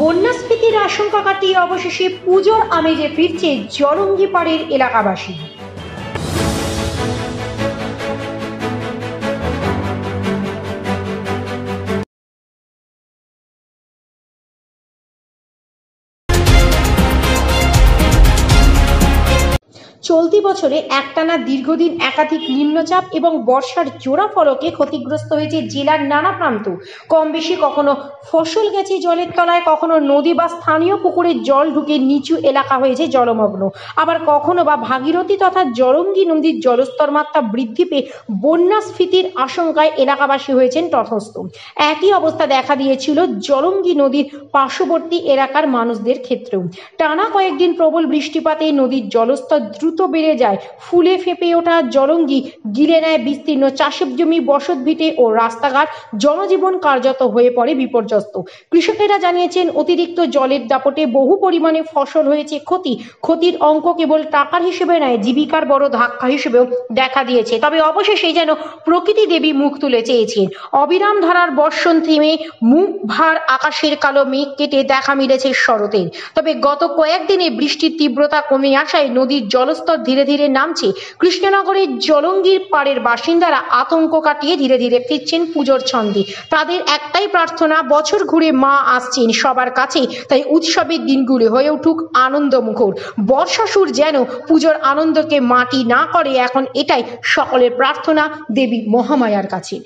বন্যাস্ফীতির আশঙ্কা কাটিয়ে অবশেষে পুজোর আমেজে ফিরছে জলঙ্গি পাড়ের এলাকাবাসী। চলতি বছরে একটানা দীর্ঘদিন একাধিক নিম্নচাপ এবং বর্ষার জোড়া ফলকে ক্ষতিগ্রস্ত হয়েছে জেলার নানা প্রান্ত। কম বেশি কখনো ফসল গেছে জলের তলায়, কখনো নদী বা স্থানীয় পুকুরে জল ঢুকে নিচু এলাকা হয়েছে জলমগ্ন, আবার কখনো বা ভাগীরথী তথা জলঙ্গি নদীর জলস্তর মাত্রা বৃদ্ধি পেয়ে বন্যাস্ফীতির আশঙ্কায় এলাকাবাসী হয়েছেন তটস্থ। একই অবস্থা দেখা দিয়েছিল জলঙ্গি নদীর পার্শ্ববর্তী এলাকার মানুষদের ক্ষেত্রেও। টানা কয়েকদিন প্রবল বৃষ্টিপাতে নদীর জলস্তর দ্রুত বেড়ে যায়। ফুলে ফেঁপে ওঠা জলঙ্গি গিলে নেয় বিস্তীর্ণ চাষের জমি, বসত ভিটে ও রাস্তাঘাট। জনজীবন কার্যত হয়ে পড়ে বিপর্যস্ত। কৃষকেরা জানিয়েছেন, অতিরিক্ত জলের দাপটে বহু পরিমাণে ফসল হয়েছে ক্ষতির অঙ্ক কেবল টাকার হিসেবে নয়, জীবিকার বড় ধাক্কা হিসেবেও দেখা দিয়েছে। তবে অবশেষে যেন প্রকৃতি দেবী মুখ তুলে চেয়েছেন। অবিরাম ধারার বর্ষণ থেমে মুখ ভার আকাশের কালো মেঘ কেটে দেখা মিলেছে শরতের। তবে গত কয়েকদিনে বৃষ্টির তীব্রতা কমে আসায় নদীর জলস্তর ধীরে ধীরে নামছে। কৃষ্ণনগরের জলঙ্গির পাড়ের বাসিন্দারা আতঙ্ক কাটিয়ে ধীরে ধীরে ফিরছেন পুজোর ছন্দে। তাদের একটাই প্রার্থনা, বছর ঘুরে মা আসছেন সবার কাছে, তাই উৎসবের দিনগুলো হয়ে উঠুক আনন্দমুখর। বর্ষাসুর যেন পুজোর আনন্দকে মাটি না করে, এখন এটাই সকলের প্রার্থনা দেবী মহামায়ার কাছে।